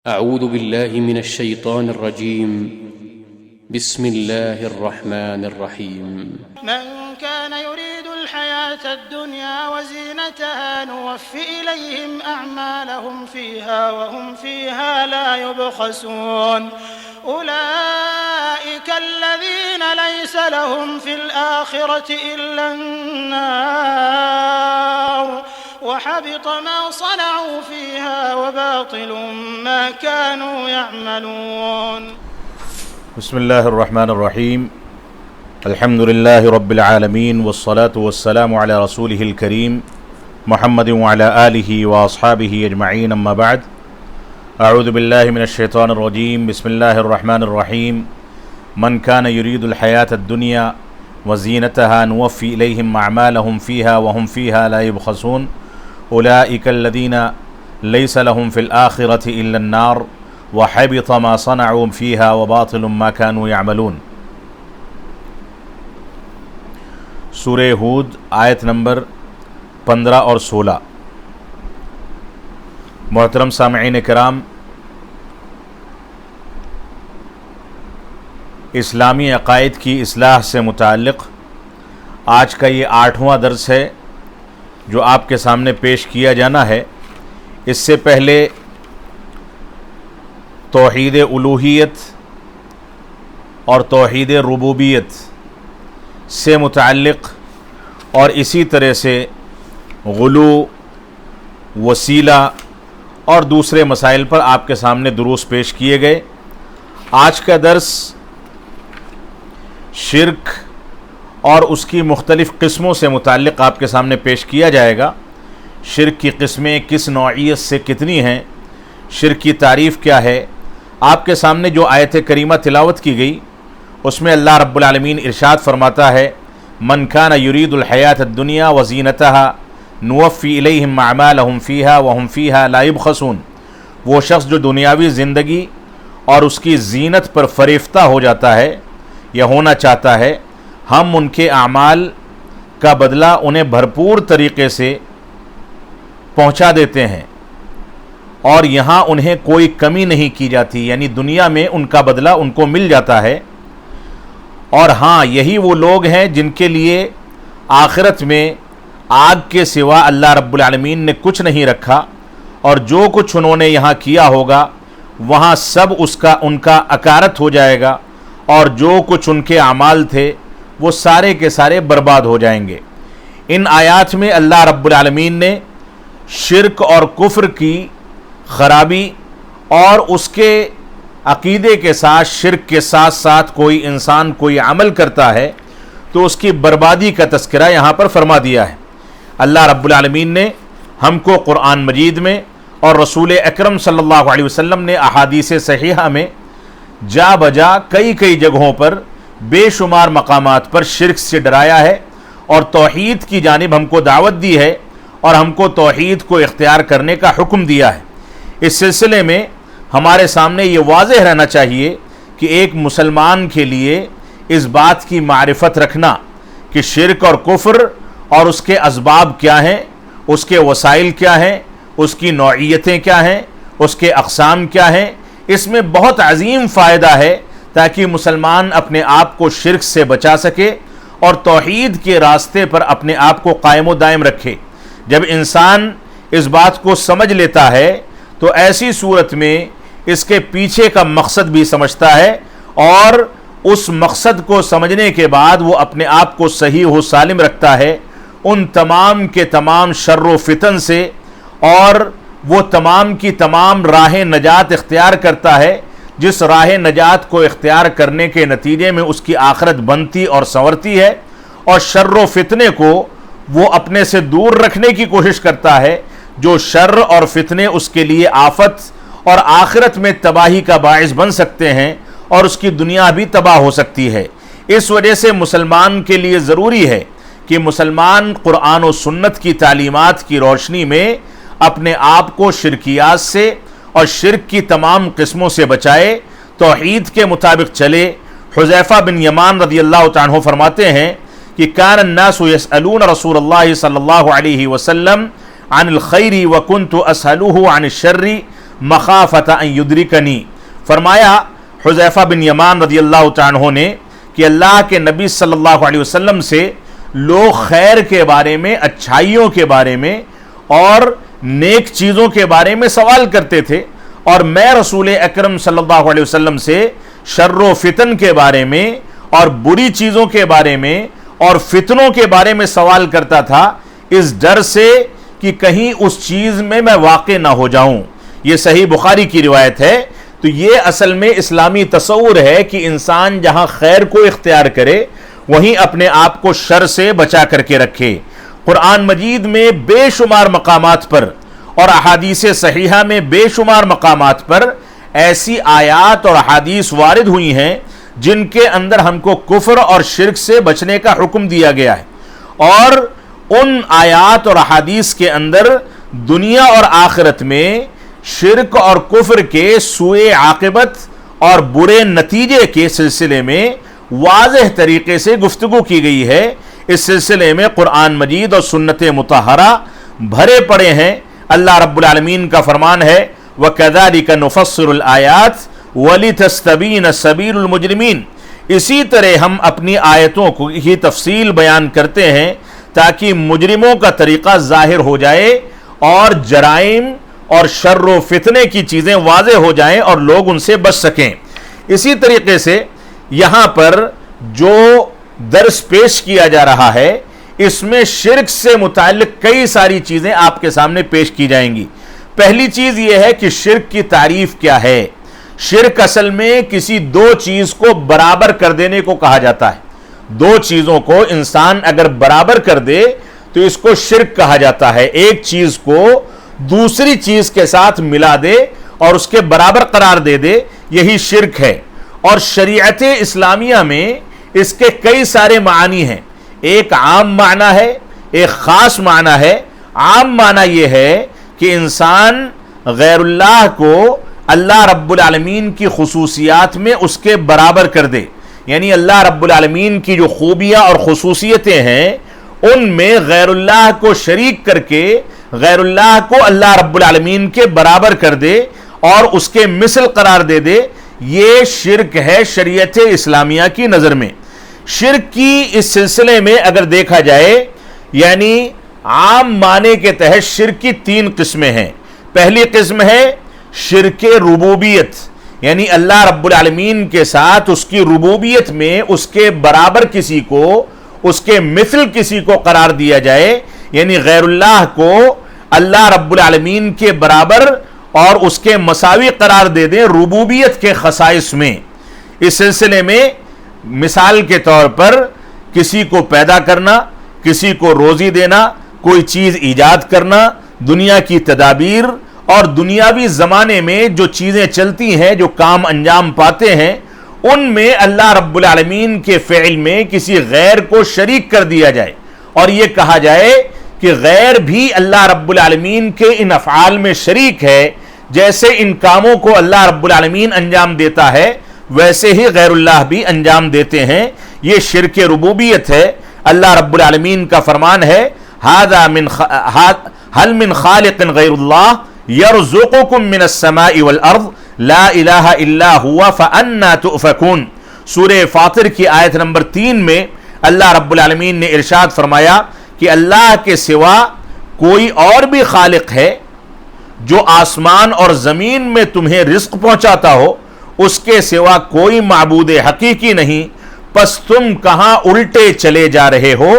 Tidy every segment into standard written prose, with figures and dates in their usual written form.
أعوذ بالله من الشيطان الرجيم. بسم الله الرحمن الرحيم. من كان يريد الحياة الدنيا وزينتها نوفي إليهم أعمالهم فيها وهم فيها لا يبخسون. أولئك الذين ليس لهم في الآخرة إلا النار وحبط ما صنعوا فيها وباطل ما كانوا يعملون. بسم اللہ الرحمن الرحیم. الحمد للہ رب العالمین والصلاة والسلام علی رسولہ الکریم محمد وعلی آلہ واصحابہ اجمعین. اما بعد، اعوذ باللہ من الشیطان الرجیم. بسم اللہ الرحمن الرحیم. من کان یرید الحیاة الدنیا وزینتها نوفی الیہم اعمالہم فیہا وہم فیہا لا یبخسون. اولئک الذین لیس لهم فی الآخرة الا النار وحبط ما صنعوا فيها وباطل ما كانوا يعملون. سورہ ہود آیت نمبر 15 اور 16. محترم سامعین کرام، اسلامی عقائد کی اصلاح سے متعلق آج کا یہ 8واں درس ہے جو آپ کے سامنے پیش کیا جانا ہے. اس سے پہلے توحید الوہیت اور توحید ربوبیت سے متعلق اور اسی طرح سے غلو، وسیلہ اور دوسرے مسائل پر آپ کے سامنے دروس پیش کیے گئے. آج کا درس شرک اور اس کی مختلف قسموں سے متعلق آپ کے سامنے پیش کیا جائے گا. شرک کی قسمیں کس نوعیت سے کتنی ہیں، شرک کی تعریف کیا ہے. آپ کے سامنے جو آیت کریمہ تلاوت کی گئی اس میں اللہ رب العالمین ارشاد فرماتا ہے، من کان یرید الحیاۃ الدنیا وزینتها نوفی الیہم اعمالہم فیہا وہم فیہا لا یبخسون. وہ شخص جو دنیاوی زندگی اور اس کی زینت پر فریفتہ ہو جاتا ہے یا ہونا چاہتا ہے، ہم ان کے اعمال کا بدلہ انہیں بھرپور طریقے سے پہنچا دیتے ہیں اور یہاں انہیں کوئی کمی نہیں کی جاتی، یعنی دنیا میں ان کا بدلہ ان کو مل جاتا ہے. اور ہاں، یہی وہ لوگ ہیں جن کے لیے آخرت میں آگ کے سوا اللہ رب العالمین نے کچھ نہیں رکھا، اور جو کچھ انہوں نے یہاں کیا ہوگا وہاں سب ان کا اکارت ہو جائے گا، اور جو کچھ ان کے اعمال تھے وہ سارے کے سارے برباد ہو جائیں گے. ان آیات میں اللہ رب العالمین نے شرک اور کفر کی خرابی اور اس کے عقیدے کے ساتھ شرک کے ساتھ ساتھ کوئی انسان کوئی عمل کرتا ہے تو اس کی بربادی کا تذکرہ یہاں پر فرما دیا ہے. اللہ رب العالمین نے ہم کو قرآن مجید میں اور رسول اکرم صلی اللہ علیہ وسلم نے احادیث صحیحہ میں جا بجا کئی جگہوں پر بے شمار مقامات پر شرک سے ڈرایا ہے اور توحید کی جانب ہم کو دعوت دی ہے اور ہم کو توحید کو اختیار کرنے کا حکم دیا ہے. اس سلسلے میں ہمارے سامنے یہ واضح رہنا چاہیے کہ ایک مسلمان کے لیے اس بات کی معرفت رکھنا کہ شرک اور کفر اور اس کے اسباب کیا ہیں، اس کے وسائل کیا ہیں، اس کی نوعیتیں کیا ہیں، اس کے اقسام کیا ہیں، اس میں بہت عظیم فائدہ ہے تاکہ مسلمان اپنے آپ کو شرک سے بچا سکے اور توحید کے راستے پر اپنے آپ کو قائم و دائم رکھے. جب انسان اس بات کو سمجھ لیتا ہے تو ایسی صورت میں اس کے پیچھے کا مقصد بھی سمجھتا ہے، اور اس مقصد کو سمجھنے کے بعد وہ اپنے آپ کو صحیح و سالم رکھتا ہے ان تمام کے تمام شر و فتن سے، اور وہ تمام کی تمام راہ نجات اختیار کرتا ہے جس راہ نجات کو اختیار کرنے کے نتیجے میں اس کی آخرت بنتی اور سنورتی ہے، اور شر و فتنے کو وہ اپنے سے دور رکھنے کی کوشش کرتا ہے جو شر اور فتنے اس کے لیے آفت اور آخرت میں تباہی کا باعث بن سکتے ہیں اور اس کی دنیا بھی تباہ ہو سکتی ہے. اس وجہ سے مسلمان کے لیے ضروری ہے کہ مسلمان قرآن و سنت کی تعلیمات کی روشنی میں اپنے آپ کو شرکیات سے اور شرک کی تمام قسموں سے بچائے، توحید کے مطابق چلے. حذیفہ بن یمان رضی اللہ تعالیٰ عنہ فرماتے ہیں کہ کان الناس یسألون رسول اللہ صلی اللہ علیہ وسلم عن الخیر وکنت اسألوہ عن الشر مخافت ان یدرکنی، فرمایا حذیفہ بن یمان رضی اللہ تعالیٰ عنہ نے کہ اللہ کے نبی صلی اللہ علیہ وسلم سے لوگ خیر کے بارے میں، اچھائیوں کے بارے میں اور نیک چیزوں کے بارے میں سوال کرتے تھے، اور میں رسول اکرم صلی اللہ علیہ وسلم سے شر و فتن کے بارے میں اور بری چیزوں کے بارے میں اور فتنوں کے بارے میں سوال کرتا تھا، اس ڈر سے کہ کہیں اس چیز میں واقع نہ ہو جاؤں۔ یہ صحیح بخاری کی روایت ہے۔ تو یہ اصل میں اسلامی تصور ہے کہ انسان جہاں خیر کو اختیار کرے وہیں اپنے آپ کو شر سے بچا کر کے رکھے۔ قرآن مجید میں بے شمار مقامات پر اور احادیث صحیحہ میں بے شمار مقامات پر ایسی آیات اور احادیث وارد ہوئی ہیں جن کے اندر ہم کو کفر اور شرک سے بچنے کا حکم دیا گیا ہے، اور ان آیات اور احادیث کے اندر دنیا اور آخرت میں شرک اور کفر کے سوء عاقبت اور برے نتیجے کے سلسلے میں واضح طریقے سے گفتگو کی گئی ہے۔ اس سلسلے میں قرآن مجید اور سنت مطہرہ بھرے پڑے ہیں۔ اللہ رب العالمین کا فرمان ہے وَكَذَلِكَ نُفَصِّلُ الْآيَاتِ وَلِتَسْتَبِينَ سَبِيلُ الْمُجْرِمِينَ، اسی طرح ہم اپنی آیتوں کی تفصیل بیان کرتے ہیں تاکہ مجرموں کا طریقہ ظاہر ہو جائے اور جرائم اور شر و فتنے کی چیزیں واضح ہو جائیں اور لوگ ان سے بچ سکیں۔ اسی طریقے سے یہاں پر جو درس پیش کیا جا رہا ہے اس میں شرک سے متعلق کئی ساری چیزیں آپ کے سامنے پیش کی جائیں گی۔ پہلی چیز یہ ہے کہ شرک کی تعریف کیا ہے۔ شرک اصل میں کسی دو چیز کو برابر کر دینے کو کہا جاتا ہے۔ دو چیزوں کو انسان اگر برابر کر دے تو اس کو شرک کہا جاتا ہے۔ ایک چیز کو دوسری چیز کے ساتھ ملا دے اور اس کے برابر قرار دے دے، یہی شرک ہے۔ اور شریعت اسلامیہ میں اس کے کئی سارے معانی ہیں۔ ایک عام معنی ہے، ایک خاص معنی ہے۔ عام معنی یہ ہے کہ انسان غیر اللہ کو اللہ رب العالمین کی خصوصیات میں اس کے برابر کر دے، یعنی اللہ رب العالمین کی جو خوبیاں اور خصوصیتیں ہیں ان میں غیر اللہ کو شریک کر کے غیر اللہ کو اللہ رب العالمین کے برابر کر دے اور اس کے مثل قرار دے دے، یہ شرک ہے شریعت اسلامیہ کی نظر میں۔ شرک کی اس سلسلے میں اگر دیکھا جائے یعنی عام معنی کے تحت شرک کی تین قسمیں ہیں۔ پہلی قسم ہے شرک ربوبیت، یعنی اللہ رب العالمین کے ساتھ اس کی ربوبیت میں اس کے برابر کسی کو، اس کے مثل کسی کو قرار دیا جائے، یعنی غیر اللہ کو اللہ رب العالمین کے برابر اور اس کے مساوی قرار دے دیں ربوبیت کے خصائص میں۔ اس سلسلے میں مثال کے طور پر کسی کو پیدا کرنا، کسی کو روزی دینا، کوئی چیز ایجاد کرنا، دنیا کی تدابیر اور دنیاوی زمانے میں جو چیزیں چلتی ہیں، جو کام انجام پاتے ہیں، ان میں اللہ رب العالمین کے فعل میں کسی غیر کو شریک کر دیا جائے اور یہ کہا جائے کہ غیر بھی اللہ رب العالمین کے ان افعال میں شریک ہے، جیسے ان کاموں کو اللہ رب العالمین انجام دیتا ہے ویسے ہی غیر اللہ بھی انجام دیتے ہیں۔ یہ شرک ربوبیت ہے۔ اللہ رب العالمین کا فرمان ہے هل من خالق غیر اللہ یرزقکم من السماء والارض لا الہ الا ہوا فانا تؤفکون۔ سورہ فاطر کی آیت نمبر 3 میں اللہ رب العالمین نے ارشاد فرمایا کہ اللہ کے سوا کوئی اور بھی خالق ہے جو آسمان اور زمین میں تمہیں رزق پہنچاتا ہو، اس کے سوا کوئی معبود حقیقی نہیں، پس تم کہاں الٹے چلے جا رہے ہو۔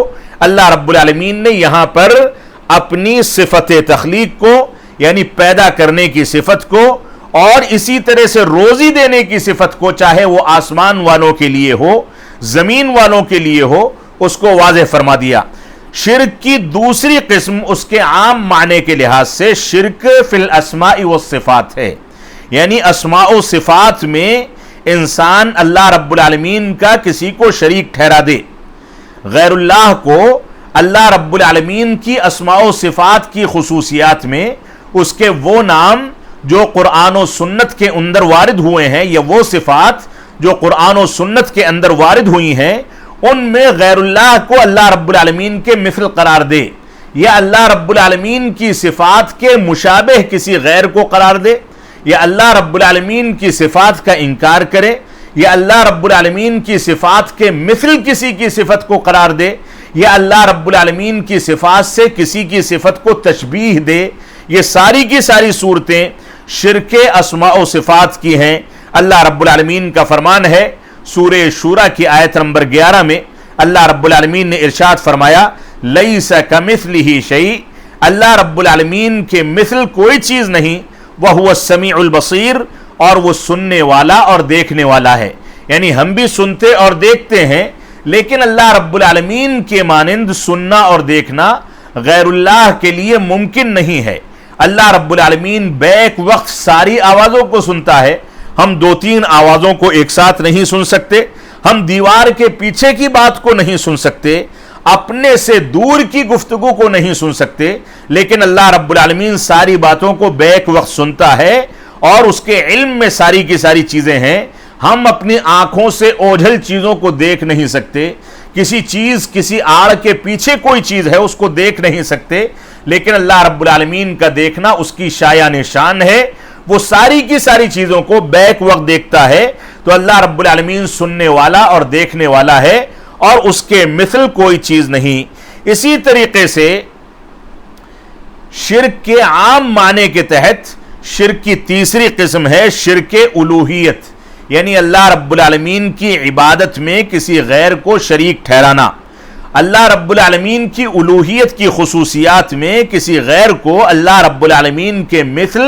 اللہ رب العالمین نے یہاں پر اپنی صفت تخلیق کو یعنی پیدا کرنے کی صفت کو اور اسی طرح سے روزی دینے کی صفت کو، چاہے وہ آسمان والوں کے لیے ہو زمین والوں کے لیے ہو، اس کو واضح فرما دیا۔ شرک کی دوسری قسم اس کے عام معنی کے لحاظ سے شرک فی الاسماء والصفات ہے، یعنی اسماء و صفات میں انسان اللہ رب العالمین کا کسی کو شریک ٹھہرا دے۔ غیر اللہ کو اللہ رب العالمین کی اسماء و صفات کی خصوصیات میں اس کے وہ نام جو قرآن و سنت کے اندر وارد ہوئے ہیں یا وہ صفات جو قرآن و سنت کے اندر وارد ہوئی ہیں ان میں غیر اللہ کو اللہ رب العالمین کے مثل قرار دے یا اللہ رب العالمین کی صفات کے مشابہ کسی غیر کو قرار دے یا اللہ رب العالمین کی صفات کا انکار کرے یا اللہ رب العالمین کی صفات کے مثل کسی کی صفت کو قرار دے یا اللہ رب العالمین کی صفات سے کسی کی صفت کو تشبیہ دے، یہ ساری کی ساری صورتیں شرک اسماء و صفات کی ہیں۔ اللہ رب العالمین کا فرمان ہے سورہ شورى کی آیت نمبر 11 میں، اللہ رب العالمین نے ارشاد فرمایا لیس کمثلہ شیء، اللہ رب العالمین کے مثل کوئی چیز نہیں، وہو السمیع البصیر، اور وہ سننے والا اور دیکھنے والا ہے۔ یعنی ہم بھی سنتے اور دیکھتے ہیں، لیکن اللہ رب العالمین کے مانند سننا اور دیکھنا غیر اللہ کے لیے ممکن نہیں ہے۔ اللہ رب العالمین بیک وقت ساری آوازوں کو سنتا ہے، ہم 2-3 آوازوں کو ایک ساتھ نہیں سن سکتے، ہم دیوار کے پیچھے کی بات کو نہیں سن سکتے، اپنے سے دور کی گفتگو کو نہیں سن سکتے، لیکن اللہ رب العالمین ساری باتوں کو بیک وقت سنتا ہے اور اس کے علم میں ساری کی ساری چیزیں ہیں۔ ہم اپنی آنکھوں سے اوجھل چیزوں کو دیکھ نہیں سکتے، کسی چیز کسی آڑ کے پیچھے کوئی چیز ہے اس کو دیکھ نہیں سکتے، لیکن اللہ رب العالمین کا دیکھنا اس کی شایان نشان ہے، وہ ساری کی ساری چیزوں کو بیک وقت دیکھتا ہے۔ تو اللہ رب العالمین سننے والا اور دیکھنے والا ہے اور اس کے مثل کوئی چیز نہیں۔ اسی طریقے سے شرک کے عام معنی کے تحت شرک کی تیسری قسم ہے شرک الوہیت، یعنی اللہ رب العالمین کی عبادت میں کسی غیر کو شریک ٹھہرانا، اللہ رب العالمین کی الوہیت کی خصوصیات میں کسی غیر کو اللہ رب العالمین کے مثل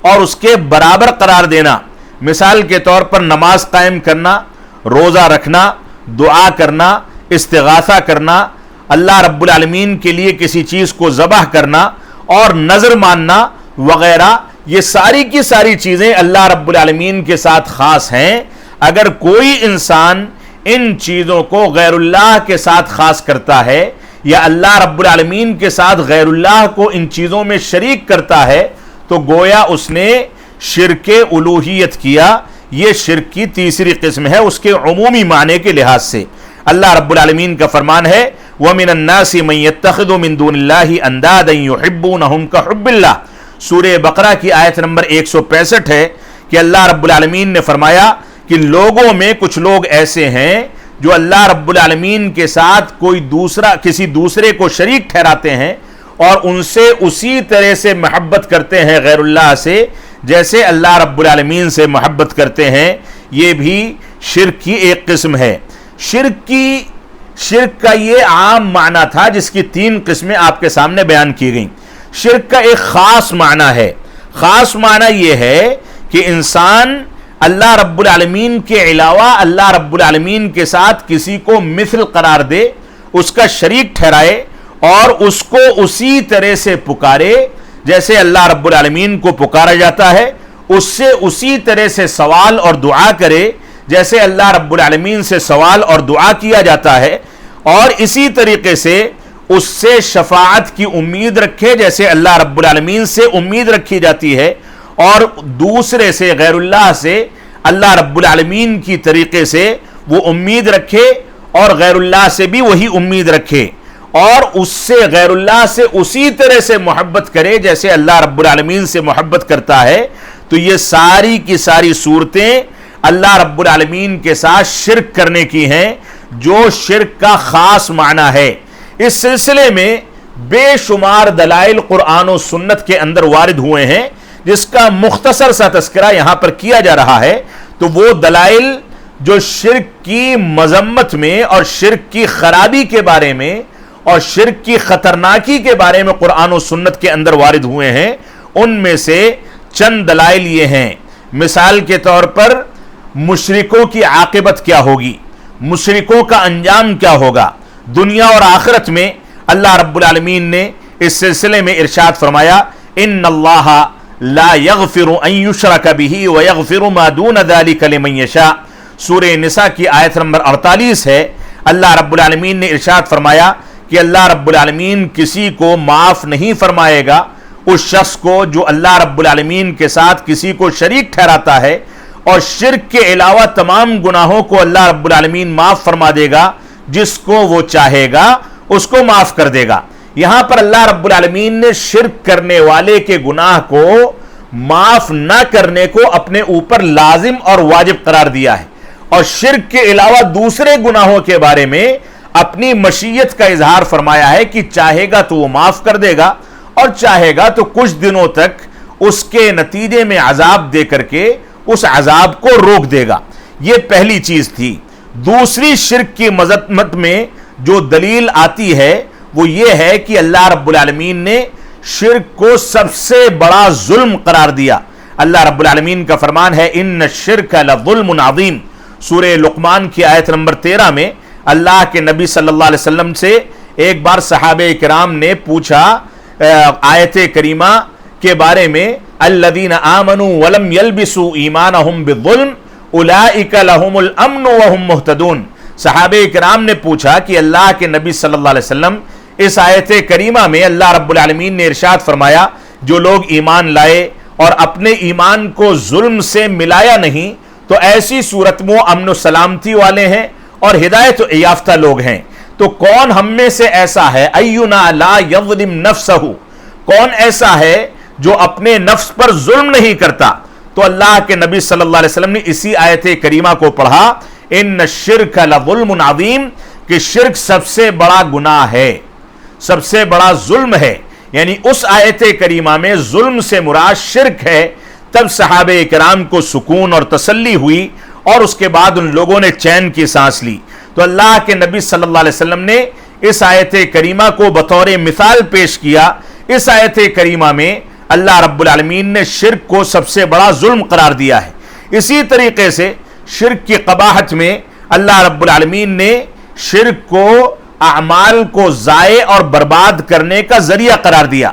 اور اس کے برابر قرار دینا۔ مثال کے طور پر نماز قائم کرنا، روزہ رکھنا، دعا کرنا، استغاثہ کرنا، اللہ رب العالمین کے لیے کسی چیز کو ذبح کرنا اور نظر ماننا وغیرہ، یہ ساری کی ساری چیزیں اللہ رب العالمین کے ساتھ خاص ہیں۔ اگر کوئی انسان ان چیزوں کو غیر اللہ کے ساتھ خاص کرتا ہے یا اللہ رب العالمین کے ساتھ غیر اللہ کو ان چیزوں میں شریک کرتا ہے تو گویا اس نے شرک الوہیت کیا۔ یہ شرک کی تیسری قسم ہے اس کے عمومی معنی کے لحاظ سے۔ اللہ رب العالمین کا فرمان ہے وَمِنَ النَّاسِ مَن يَتَّخِذُ مِن دُونِ اللَّهِ أَندَادًا يُحِبُّونَهُمْ كَحُبِّ اللَّهِ، سورہ بقرہ کی آیت نمبر 165 ہے کہ اللہ رب العالمین نے فرمایا کہ لوگوں میں کچھ لوگ ایسے ہیں جو اللہ رب العالمین کے ساتھ کسی دوسرے کو شریک ٹھہراتے ہیں اور ان سے اسی طرح سے محبت کرتے ہیں غیر اللہ سے جیسے اللہ رب العالمین سے محبت کرتے ہیں۔ یہ بھی شرک کی ایک قسم ہے۔ شرک کا یہ عام معنی تھا جس کی 3 قسمیں آپ کے سامنے بیان کی گئیں۔ شرک کا ایک خاص معنی ہے۔ خاص معنی یہ ہے کہ انسان اللہ رب العالمین کے علاوہ اللہ رب العالمین کے ساتھ کسی کو مثل قرار دے، اس کا شریک ٹھہرائے اور اس کو اسی طرح سے پکارے جیسے اللہ رب العالمین کو پکارا جاتا ہے، اس سے اسی طرح سے سوال اور دعا کرے جیسے اللہ رب العالمین سے سوال اور دعا کیا جاتا ہے، اور اسی طریقے سے اس سے شفاعت کی امید رکھے جیسے اللہ رب العالمین سے امید رکھی جاتی ہے، اور دوسرے سے غیر اللہ سے اللہ رب العالمین کی طریقے سے وہ امید رکھے اور غیر اللہ سے بھی وہی امید رکھے، اور اس سے غیر اللہ سے اسی طرح سے محبت کرے جیسے اللہ رب العالمین سے محبت کرتا ہے۔ تو یہ ساری کی ساری صورتیں اللہ رب العالمین کے ساتھ شرک کرنے کی ہیں، جو شرک کا خاص معنی ہے۔ اس سلسلے میں بے شمار دلائل قرآن و سنت کے اندر وارد ہوئے ہیں جس کا مختصر سا تذکرہ یہاں پر کیا جا رہا ہے۔ تو وہ دلائل جو شرک کی مذمت میں اور شرک کی خرابی کے بارے میں اور شرک کی خطرناکی کے بارے میں قرآن و سنت کے اندر وارد ہوئے ہیں، ان میں سے چند دلائل یہ ہیں۔ مثال کے طور پر مشرکوں کی عاقبت کیا ہوگی، مشرکوں کا انجام کیا ہوگا دنیا اور آخرت میں۔ اللہ رب العالمین نے اس سلسلے میں ارشاد فرمایا ان اللہ لا یغفر ان یشرک بہ ویغفر ما دون ذلک لمن یشاء، سورہ نساء کی آیت نمبر 48 ہے۔ اللہ رب العالمین نے ارشاد فرمایا کہ اللہ رب العالمین کسی کو معاف نہیں فرمائے گا اس شخص کو جو اللہ رب العالمین کے ساتھ کسی کو شریک ٹھہراتا ہے، اور شرک کے علاوہ تمام گناہوں کو اللہ رب العالمین معاف فرما دے گا، جس کو وہ چاہے گا اس کو معاف کر دے گا۔ یہاں پر اللہ رب العالمین نے شرک کرنے والے کے گناہ کو معاف نہ کرنے کو اپنے اوپر لازم اور واجب قرار دیا ہے، اور شرک کے علاوہ دوسرے گناہوں کے بارے میں اپنی مشیت کا اظہار فرمایا ہے کہ چاہے گا تو وہ معاف کر دے گا، اور چاہے گا تو کچھ دنوں تک اس کے نتیجے میں عذاب دے کر کے اس عذاب کو روک دے گا۔ یہ پہلی چیز تھی۔ دوسری شرک کی مذمت میں جو دلیل آتی ہے وہ یہ ہے کہ اللہ رب العالمین نے شرک کو سب سے بڑا ظلم قرار دیا۔ اللہ رب العالمین کا فرمان ہے ان الشرک لظلم عظیم، سورہ لقمان کی آیت نمبر 13 میں اللہ کے نبی صلی اللہ علیہ وسلم سے ایک بار صحابہ کرام نے پوچھا آیت کریمہ کے بارے میں، الذین آمنوا ولم یلبسوا ایمانہم بالظلم اولئک لہم الامن وہم مہتدون۔ صحابہ کرام نے پوچھا کہ اللہ کے نبی صلی اللہ علیہ وسلم، اس آیت کریمہ میں اللہ رب العالمین نے ارشاد فرمایا جو لوگ ایمان لائے اور اپنے ایمان کو ظلم سے ملایا نہیں تو ایسی صورت میں امن و سلامتی والے ہیں اور ہدایت یافتہ لوگ ہیں۔ تو کون ہم میں سے ایسا ہے اینا لا یظلم نفسہ، کون ایسا ہے جو اپنے نفس پر ظلم نہیں کرتا؟ تو اللہ کے نبی صلی اللہ علیہ وسلم نے اسی آیت کریمہ کو پڑھا ان الشرک لظلم عظیم، کہ شرک سب سے بڑا گناہ ہے، سب سے بڑا ظلم ہے، یعنی اس آیت کریمہ میں ظلم سے مراد شرک ہے۔ تب صحابہ کرام کو سکون اور تسلی ہوئی اور اس کے بعد ان لوگوں نے چین کی سانس لی۔ تو اللہ کے نبی صلی اللہ علیہ وسلم نے اس آیت کریمہ کو بطور مثال پیش کیا۔ اس آیت کریمہ میں اللہ رب العالمین نے شرک کو سب سے بڑا ظلم قرار دیا ہے۔ اسی طریقے سے شرک کی قباحت میں اللہ رب العالمین نے شرک کو اعمال کو ضائع اور برباد کرنے کا ذریعہ قرار دیا۔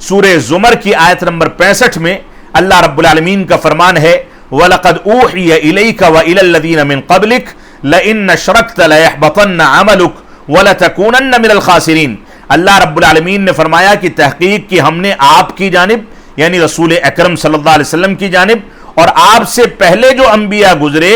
سورہ زمر کی آیت نمبر 65 میں اللہ رب العالمین کا فرمان ہے وَلَقَدْ أُوحِيَ إِلَيْكَ وَإِلَى الَّذِينَ مِن قَبْلِكَ لَئِنْ أَشْرَكْتَ لَيَحْبَطَنَّ عَمَلُكَ وَلَتَكُونَنَّ مِنَ الْخَاسِرِينَ۔ اللہ رب العالمین نے فرمایا کہ تحقیق کی ہم نے آپ کی جانب یعنی رسول اکرم صلی اللہ علیہ وسلم کی جانب اور آپ سے پہلے جو انبیاء گزرے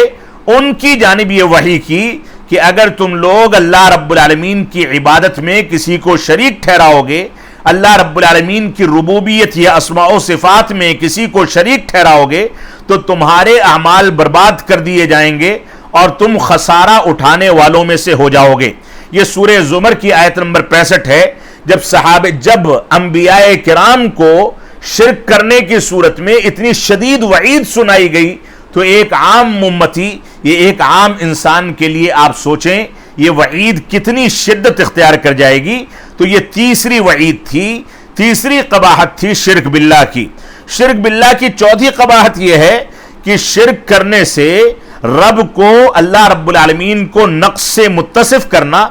ان کی جانب یہ وحی کی کہ اگر تم لوگ اللہ رب العالمین کی عبادت میں کسی کو شریک ٹھہراؤ گے، اللہ رب العالمین کی ربوبیت یا اسماء و صفات میں کسی کو شریک ٹھہراؤ گے تو تمہارے اعمال برباد کر دیے جائیں گے اور تم خسارہ اٹھانے والوں میں سے ہو جاؤ گے۔ یہ سورہ زمر کی آیت نمبر 65 ہے۔ جب انبیاء کرام کو شرک کرنے کی صورت میں اتنی شدید وعید سنائی گئی تو ایک عام امتی، یہ ایک عام انسان کے لیے آپ سوچیں یہ وعید کتنی شدت اختیار کر جائے گی۔ تو یہ تیسری وعید تھی، تیسری قباحت تھی شرک باللہ کی۔ شرک باللہ کی چوتھی قباحت یہ ہے کہ شرک کرنے سے رب کو، اللہ رب العالمین کو نقص سے متصف کرنا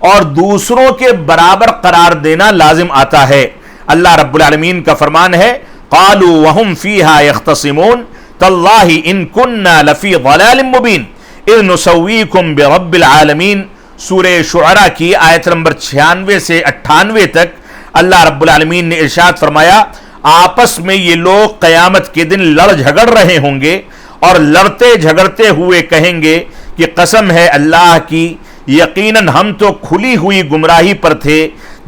اور دوسروں کے برابر قرار دینا لازم آتا ہے۔ اللہ رب العالمین کا فرمان ہے قالوا وهم فيها يختصمون تالله ان كنا لفي ضلال مبين اذ نسويكم برب العالمین۔ سورہ شعراء کی آیت نمبر 96 سے 98 تک اللہ رب العالمین نے ارشاد فرمایا آپس میں یہ لوگ قیامت کے دن لڑ جھگڑ رہے ہوں گے اور لڑتے جھگڑتے ہوئے کہیں گے کہ قسم ہے اللہ کی، یقیناً ہم تو کھلی ہوئی گمراہی پر تھے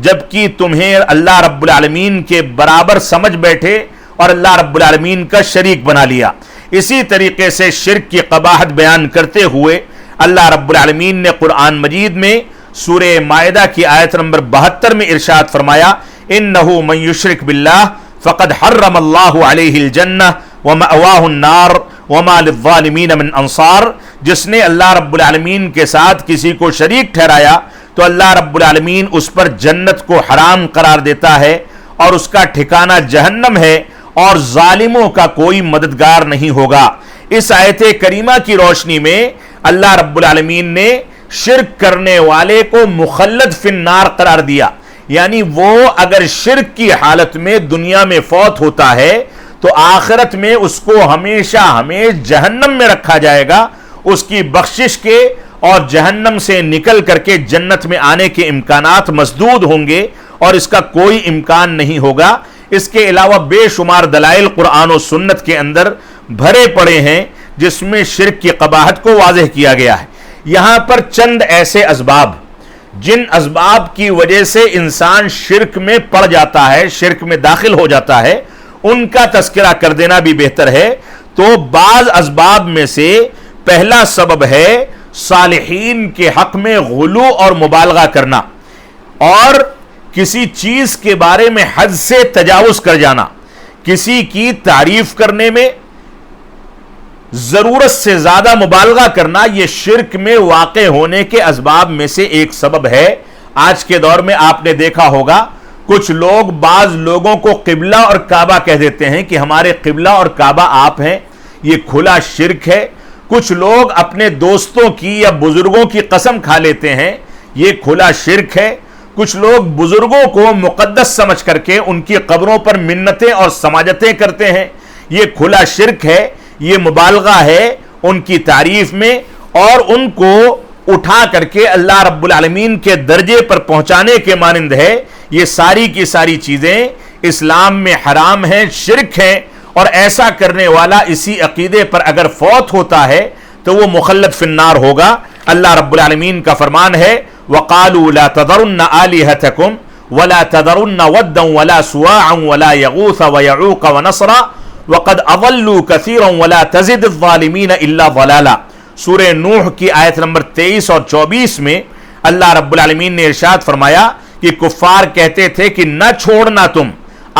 جبکہ تمہیں اللہ رب العالمین کے برابر سمجھ بیٹھے اور اللہ رب العالمین کا شریک بنا لیا۔ اسی طریقے سے شرک کی قباحت بیان کرتے ہوئے اللہ رب العالمین نے قرآن مجید میں سورہ مائدہ کی آیت نمبر 72 میں ارشاد فرمایا انہ من یشرک باللہ فقد حرم اللہ علیہ الجنہ ومأواہ النار وما للظالمین من انصار۔ جس نے اللہ رب العالمین کے ساتھ کسی کو شریک ٹھہرایا تو اللہ رب العالمین اس پر جنت کو حرام قرار دیتا ہے اور اس کا ٹھکانہ جہنم ہے اور ظالموں کا کوئی مددگار نہیں ہوگا۔ اس آیت کریمہ کی روشنی میں اللہ رب العالمین نے شرک کرنے والے کو مخلد فی النار قرار دیا، یعنی وہ اگر شرک کی حالت میں دنیا میں فوت ہوتا ہے تو آخرت میں اس کو ہمیشہ جہنم میں رکھا جائے گا۔ اس کی بخشش کے اور جہنم سے نکل کر کے جنت میں آنے کے امکانات مسدود ہوں گے اور اس کا کوئی امکان نہیں ہوگا۔ اس کے علاوہ بے شمار دلائل قرآن و سنت کے اندر بھرے پڑے ہیں جس میں شرک کی قباحت کو واضح کیا گیا ہے۔ یہاں پر چند ایسے اسباب جن اسباب کی وجہ سے انسان شرک میں پڑ جاتا ہے، شرک میں داخل ہو جاتا ہے، ان کا تذکرہ کر دینا بھی بہتر ہے۔ تو بعض اسباب میں سے پہلا سبب ہے صالحین کے حق میں غلو اور مبالغہ کرنا، اور کسی چیز کے بارے میں حد سے تجاوز کر جانا، کسی کی تعریف کرنے میں ضرورت سے زیادہ مبالغہ کرنا، یہ شرک میں واقع ہونے کے اسباب میں سے ایک سبب ہے۔ آج کے دور میں آپ نے دیکھا ہوگا کچھ لوگ بعض لوگوں کو قبلہ اور کعبہ کہہ دیتے ہیں کہ ہمارے قبلہ اور کعبہ آپ ہیں، یہ کھلا شرک ہے۔ کچھ لوگ اپنے دوستوں کی یا بزرگوں کی قسم کھا لیتے ہیں، یہ کھلا شرک ہے۔ کچھ لوگ بزرگوں کو مقدس سمجھ کر کے ان کی قبروں پر منتیں اور سماجتیں کرتے ہیں، یہ کھلا شرک ہے، یہ مبالغہ ہے ان کی تعریف میں، اور ان کو اٹھا کر کے اللہ رب العالمین کے درجے پر پہنچانے کے مانند ہے۔ یہ ساری کی ساری چیزیں اسلام میں حرام ہیں، شرک ہیں، اور ایسا کرنے والا اسی عقیدے پر اگر فوت ہوتا ہے تو وہ مخلد فی النار ہوگا۔ اللہ رب العالمین کا فرمان ہے وَقَالُوا لَا تَذَرُنَّ آلِهَتَكُمْ وَلَا تَذَرُنَّ وَدًّا وَلَا سُوَاعًا وَلَا يَغُوثَ وَيَعُوقَ وَنَصْرًا وَقَدْ أَضَلُّوا كَثِيرًا وَلَا تَزِدِ الظَّالِمِينَ إِلَّا ضَلَالًا۔ سورہ نوح کی آیت نمبر 23 اور 24 میں اللہ رب العالمین نے ارشاد فرمایا کہ کفار کہتے تھے کہ نہ چھوڑنا تم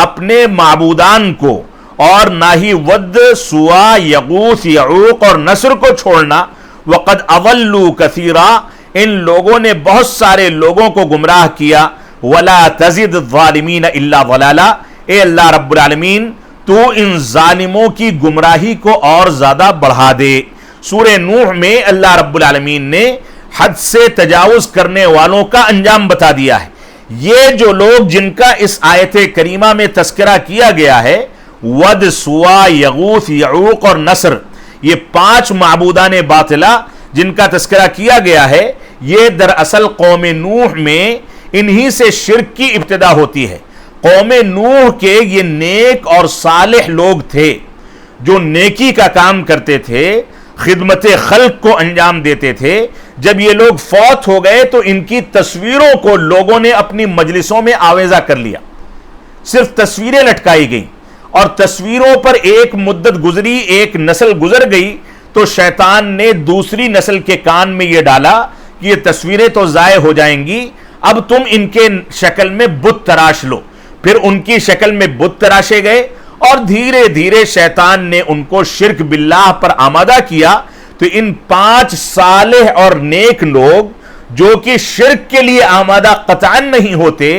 اپنے معبودان کو، اور نہ ہی ود، سوا، یغوث، یعوق اور نصر کو چھوڑنا۔ وقد اضلوا کثیرا، ان لوگوں نے بہت سارے لوگوں کو گمراہ کیا۔ ولا تزد الظالمین الا ضلالا، اے اللہ رب العالمین تو ان ظالموں کی گمراہی کو اور زیادہ بڑھا دے۔ سورہ نوح میں اللہ رب العالمین نے حد سے تجاوز کرنے والوں کا انجام بتا دیا ہے۔ یہ جو لوگ جن کا اس آیت کریمہ میں تذکرہ کیا گیا ہے، ود، سوا، یغوث، یعوق اور نصر، یہ 5 معبودان باطلہ جن کا تذکرہ کیا گیا ہے، یہ دراصل قوم نوح میں انہی سے شرک کی ابتدا ہوتی ہے۔ قوم نوح کے یہ نیک اور صالح لوگ تھے جو نیکی کا کام کرتے تھے، خدمت خلق کو انجام دیتے تھے۔ جب یہ لوگ فوت ہو گئے تو ان کی تصویروں کو لوگوں نے اپنی مجلسوں میں آویزہ کر لیا، صرف تصویریں لٹکائی گئیں، اور تصویروں پر ایک مدت گزری، ایک نسل گزر گئی تو شیطان نے دوسری نسل کے کان میں یہ ڈالا کہ یہ تصویریں تو ضائع ہو جائیں گی، اب تم ان کے شکل میں بت تراش لو۔ پھر ان کی شکل میں بت تراشے گئے، اور دھیرے دھیرے شیطان نے ان کو شرک باللہ پر آمادہ کیا۔ تو ان 5 صالح اور نیک لوگ جو کہ شرک کے لیے آمادہ قطعاً نہیں ہوتے،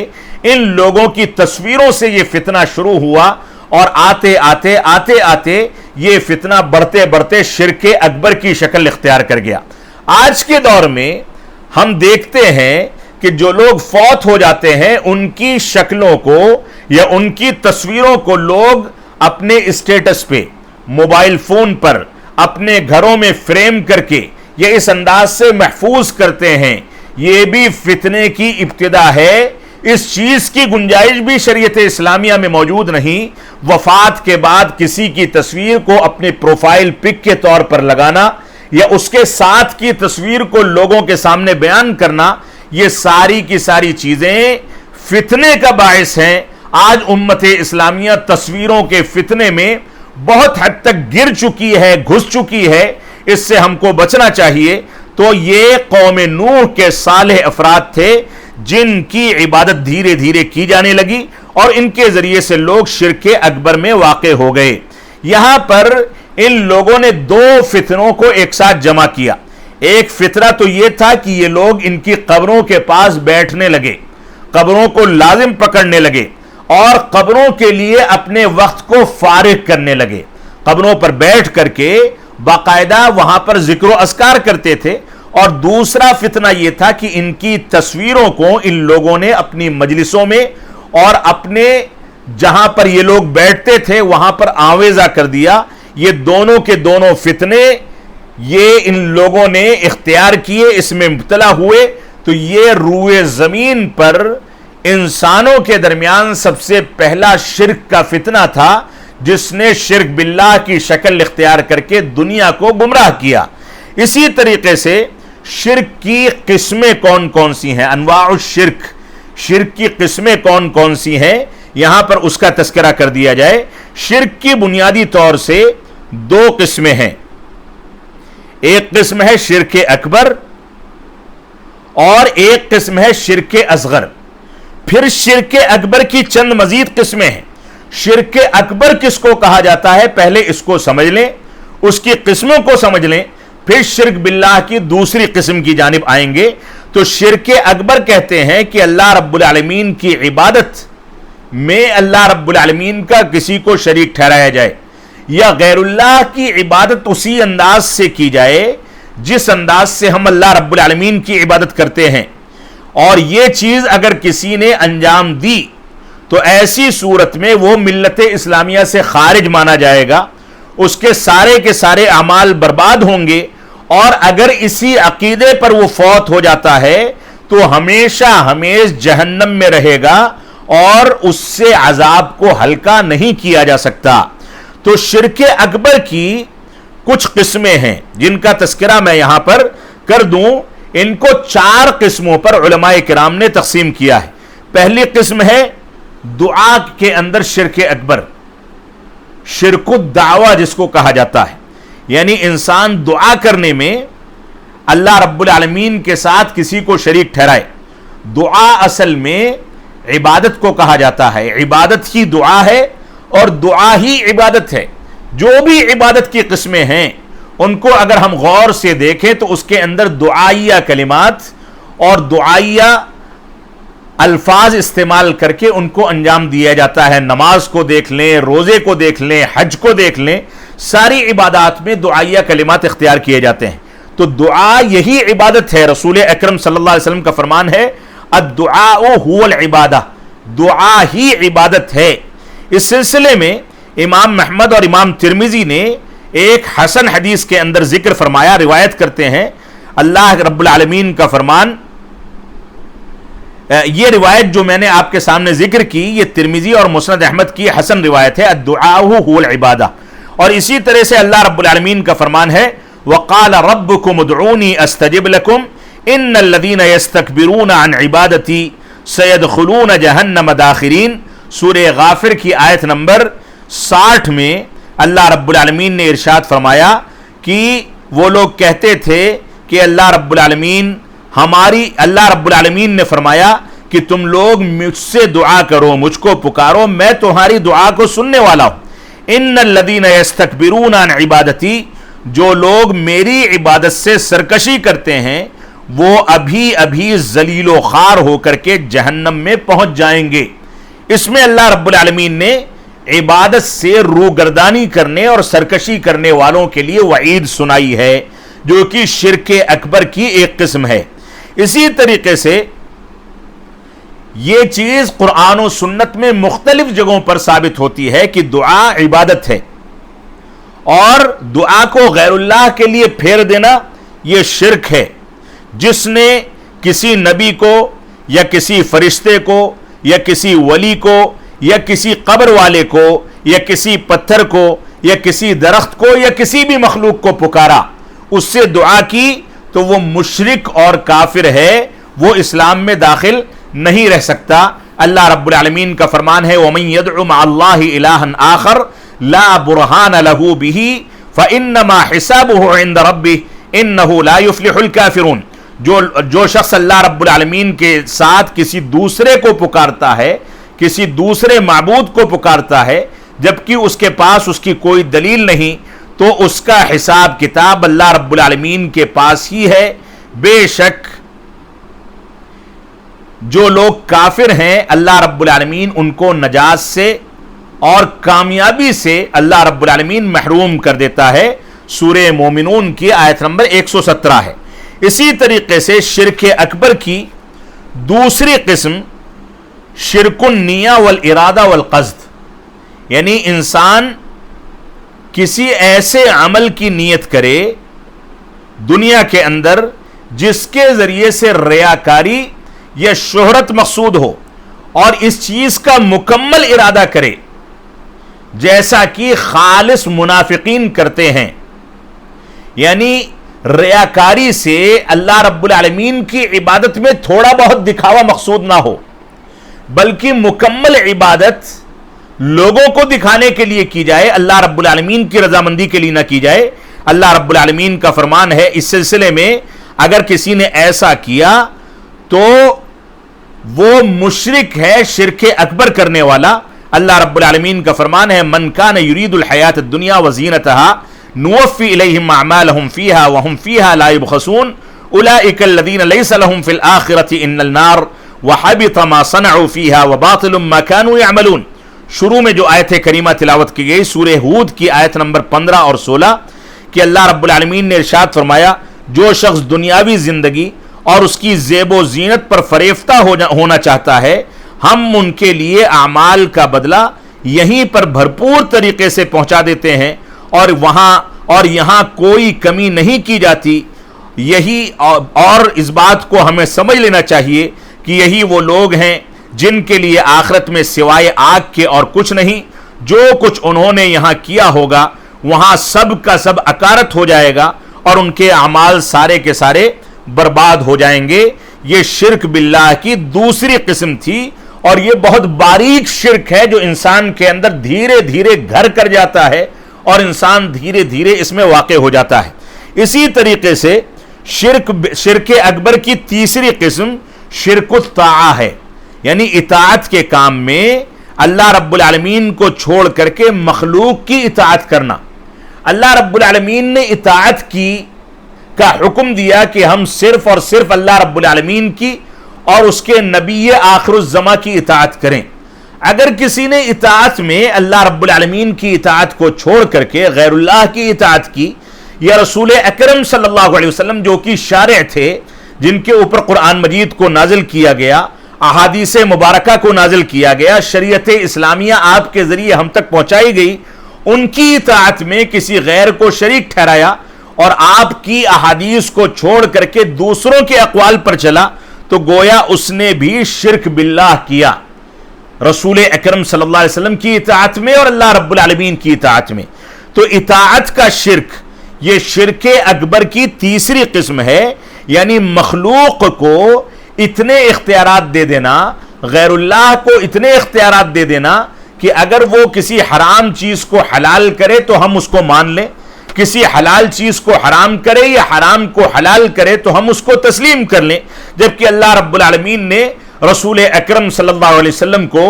ان لوگوں کی تصویروں سے یہ فتنہ شروع ہوا، اور آتے آتے یہ فتنہ بڑھتے بڑھتے شرک اکبر کی شکل اختیار کر گیا۔ آج کے دور میں ہم دیکھتے ہیں کہ جو لوگ فوت ہو جاتے ہیں ان کی شکلوں کو یا ان کی تصویروں کو لوگ اپنے اسٹیٹس پہ، موبائل فون پر، اپنے گھروں میں فریم کر کے یا اس انداز سے محفوظ کرتے ہیں۔ یہ بھی فتنے کی ابتدا ہے۔ اس چیز کی گنجائش بھی شریعت اسلامیہ میں موجود نہیں۔ وفات کے بعد کسی کی تصویر کو اپنے پروفائل پک کے طور پر لگانا یا اس کے ساتھ کی تصویر کو لوگوں کے سامنے بیان کرنا، یہ ساری کی ساری چیزیں فتنے کا باعث ہیں۔ آج امت اسلامیہ تصویروں کے فتنے میں بہت حد تک گر چکی ہے، گھس چکی ہے، اس سے ہم کو بچنا چاہیے۔ تو یہ قوم نوح کے صالح افراد تھے جن کی عبادت دھیرے دھیرے کی جانے لگی، اور ان کے ذریعے سے لوگ شرک اکبر میں واقع ہو گئے۔ یہاں پر ان لوگوں نے 2 فتنوں کو ایک ساتھ جمع کیا۔ ایک فتنہ تو یہ تھا کہ یہ لوگ ان کی قبروں کے پاس بیٹھنے لگے، قبروں کو لازم پکڑنے لگے، اور قبروں کے لیے اپنے وقت کو فارغ کرنے لگے، قبروں پر بیٹھ کر کے باقاعدہ وہاں پر ذکر و اذکار کرتے تھے۔ اور دوسرا فتنہ یہ تھا کہ ان کی تصویروں کو ان لوگوں نے اپنی مجلسوں میں اور اپنے جہاں پر یہ لوگ بیٹھتے تھے وہاں پر آویزہ کر دیا۔ یہ دونوں کے دونوں فتنے یہ ان لوگوں نے اختیار کیے، اس میں مبتلا ہوئے۔ تو یہ روئے زمین پر انسانوں کے درمیان سب سے پہلا شرک کا فتنہ تھا، جس نے شرک باللہ کی شکل اختیار کر کے دنیا کو گمراہ کیا۔ اسی طریقے سے شرک کی قسمیں کون کون سی ہیں، انواع الشرک، شرک کی قسمیں کون کون سی ہیں، یہاں پر اس کا تذکرہ کر دیا جائے۔ شرک کی بنیادی طور سے دو قسمیں ہیں. ایک قسم ہے شرک اکبر اور ایک قسم ہے شرک اصغر. پھر شرک اکبر کی چند مزید قسمیں ہیں. شرک اکبر کس کو کہا جاتا ہے پہلے اس کو سمجھ لیں, اس کی قسموں کو سمجھ لیں, پھر شرک باللہ کی دوسری قسم کی جانب آئیں گے. تو شرک اکبر کہتے ہیں کہ اللہ رب العالمین کی عبادت میں اللہ رب العالمین کا کسی کو شریک ٹھہرایا جائے یا غیر اللہ کی عبادت اسی انداز سے کی جائے جس انداز سے ہم اللہ رب العالمین کی عبادت کرتے ہیں, اور یہ چیز اگر کسی نے انجام دی تو ایسی صورت میں وہ ملت اسلامیہ سے خارج مانا جائے گا, اس کے سارے اعمال برباد ہوں گے, اور اگر اسی عقیدے پر وہ فوت ہو جاتا ہے تو ہمیشہ ہمیش جہنم میں رہے گا اور اس سے عذاب کو ہلکا نہیں کیا جا سکتا. تو شرک اکبر کی کچھ قسمیں ہیں جن کا تذکرہ میں یہاں پر کر دوں. ان کو 4 قسموں پر علماء کرام نے تقسیم کیا ہے. پہلی قسم ہے دعا کے اندر شرک اکبر, شرک الدعوہ جس کو کہا جاتا ہے, یعنی انسان دعا کرنے میں اللہ رب العالمین کے ساتھ کسی کو شریک ٹھہرائے. دعا اصل میں عبادت کو کہا جاتا ہے, عبادت ہی دعا ہے اور دعا ہی عبادت ہے. جو بھی عبادت کی قسمیں ہیں ان کو اگر ہم غور سے دیکھیں تو اس کے اندر دعائیہ کلمات اور دعائیہ الفاظ استعمال کر کے ان کو انجام دیا جاتا ہے. نماز کو دیکھ لیں, روزے کو دیکھ لیں, حج کو دیکھ لیں, ساری عبادات میں دعائیہ کلمات اختیار کیے جاتے ہیں. تو دعا یہی عبادت ہے. رسول اکرم صلی اللہ علیہ وسلم کا فرمان ہے الدعاء هو العبادہ, دعا ہی عبادت ہے. اس سلسلے میں امام محمد اور امام ترمذی نے ایک حسن حدیث کے اندر ذکر فرمایا, روایت کرتے ہیں اللہ رب العالمین کا فرمان. یہ روایت جو میں نے آپ کے سامنے ذکر کی یہ ترمذی اور مسند احمد کی حسن روایت ہے, الدعاء هو العبادہ. اور اسی طرح سے اللہ رب العالمین کا فرمان ہے وقال ربکم ادعونی استجب لکم ان الذین یستکبرون عن عبادتی سیدخلون جہنم داخرین. سورہ غافر کی آیت نمبر 60 میں اللہ رب العالمین نے ارشاد فرمایا کہ وہ لوگ کہتے تھے کہ اللہ رب العالمین نے فرمایا کہ تم لوگ مجھ سے دعا کرو, مجھ کو پکارو, میں تمہاری دعا کو سننے والا ہوں. ان الذین یستکبرون عن عبادتی, جو لوگ میری عبادت سے سرکشی کرتے ہیں وہ ابھی ذلیل و خوار ہو کر کے جہنم میں پہنچ جائیں گے. اس میں اللہ رب العالمین نے عبادت سے روگردانی کرنے اور سرکشی کرنے والوں کے لیے وعید سنائی ہے جو کہ شرک اکبر کی ایک قسم ہے. اسی طریقے سے یہ چیز قرآن و سنت میں مختلف جگہوں پر ثابت ہوتی ہے کہ دعا عبادت ہے, اور دعا کو غیر اللہ کے لیے پھیر دینا یہ شرک ہے. جس نے کسی نبی کو یا کسی فرشتے کو یا کسی ولی کو یا کسی قبر والے کو یا کسی پتھر کو یا کسی درخت کو یا کسی بھی مخلوق کو پکارا, اس سے دعا کی, تو وہ مشرک اور کافر ہے, وہ اسلام میں داخل نہیں رہ سکتا. اللہ رب العالمین کا فرمان ہے وَمَن يَدْعُ مَعَ اللَّهِ إِلَٰهًا آخَرَ لَا بُرْهَانَ لَهُ بِهِ فَإِنَّمَا حِسَابُهُ عِندَ رَبِّهِ إِنَّهُ لَا يُفْلِحُ الْكَافِرُونَ. جو شخص اللہ رب العالمین کے ساتھ کسی دوسرے کو پکارتا ہے, کسی دوسرے معبود کو پکارتا ہے, جبکہ اس کے پاس اس کی کوئی دلیل نہیں, تو اس کا حساب کتاب اللہ رب العالمین کے پاس ہی ہے. بے شک جو لوگ کافر ہیں اللہ رب العالمین ان کو نجات سے اور کامیابی سے اللہ رب العالمین محروم کر دیتا ہے. سورہ مومنون کی آیت نمبر 117 ہے. اسی طریقے سے شرک اکبر کی دوسری قسم شرک النیہ والارادہ والقصد, یعنی انسان کسی ایسے عمل کی نیت کرے دنیا کے اندر جس کے ذریعے سے ریاکاری یا شہرت مقصود ہو, اور اس چیز کا مکمل ارادہ کرے جیسا کہ خالص منافقین کرتے ہیں. یعنی ریاکاری سے اللہ رب العالمین کی عبادت میں تھوڑا بہت دکھاوا مقصود نہ ہو, بلکہ مکمل عبادت لوگوں کو دکھانے کے لیے کی جائے، اللہ رب العالمین کی رضامندی کے لیے نہ کی جائے۔ اللہ رب العالمین کا فرمان ہے اس سلسلے میں، اگر کسی نے ایسا کیا تو وہ مشرک ہے، شرک اکبر کرنے والا۔ اللہ رب العالمین کا فرمان ہے من کان یرید الحیات الدنیا وزینتها نوفی الیہم اعمالہم فیہا وہم فیہا لا یبخسون اولئک الذین لیس لہم فی الآخرۃ الا النار وحبط ما صنعوا فیہا وباطل ما كانوا یعملون۔ شروع میں جو آیت کریمہ تلاوت کی گئی سورہ ہود کی آیت نمبر 15 اور 16 کہ اللہ رب العالمین نے ارشاد فرمایا جو شخص دنیاوی زندگی اور اس کی زیب و زینت پر فریفتہ ہونا چاہتا ہے، ہم ان کے لیے اعمال کا بدلہ یہیں پر بھرپور طریقے سے پہنچا دیتے ہیں اور یہاں کوئی کمی نہیں کی جاتی۔ یہی اور اس بات کو ہمیں سمجھ لینا چاہیے کہ یہی وہ لوگ ہیں جن کے لیے آخرت میں سوائے آگ کے اور کچھ نہیں۔ جو کچھ انہوں نے یہاں کیا ہوگا وہاں سب کا سب اکارت ہو جائے گا اور ان کے اعمال سارے کے سارے برباد ہو جائیں گے۔ یہ شرک باللہ کی دوسری قسم تھی اور یہ بہت باریک شرک ہے جو انسان کے اندر دھیرے دھیرے گھر کر جاتا ہے اور انسان دھیرے دھیرے اس میں واقع ہو جاتا ہے۔ اسی طریقے سے شرک اکبر کی تیسری قسم شرک الطاعہ ہے، یعنی اطاعت کے کام میں اللہ رب العالمین کو چھوڑ کر کے مخلوق کی اطاعت کرنا۔ اللہ رب العالمین نے اطاعت کی کا حکم دیا کہ ہم صرف اور صرف اللہ رب العالمین کی اور اس کے نبی آخر الزماں کی اطاعت کریں۔ اگر کسی نے اطاعت میں اللہ رب العالمین کی اطاعت کو چھوڑ کر کے غیر اللہ کی اطاعت کی، یا رسول اکرم صلی اللہ علیہ وسلم جو کہ شارع تھے، جن کے اوپر قرآن مجید کو نازل کیا گیا، احادیث مبارکہ کو نازل کیا گیا، شریعت اسلامیہ آپ کے ذریعے ہم تک پہنچائی گئی، ان کی اطاعت میں کسی غیر کو شریک ٹھہرایا اور آپ کی احادیث کو چھوڑ کر کے دوسروں کے اقوال پر چلا تو گویا اس نے بھی شرک باللہ کیا، رسول اکرم صلی اللہ علیہ وسلم کی اطاعت میں اور اللہ رب العالمین کی اطاعت میں۔ تو اطاعت کا شرک یہ شرک اکبر کی تیسری قسم ہے، یعنی مخلوق کو اتنے اختیارات دے دینا، غیر اللہ کو اتنے اختیارات دے دینا کہ اگر وہ کسی حرام چیز کو حلال کرے تو ہم اس کو مان لیں، کسی حلال چیز کو حرام کرے یا حرام کو حلال کرے تو ہم اس کو تسلیم کر لیں، جبکہ اللہ رب العالمین نے رسول اکرم صلی اللہ علیہ وسلم کو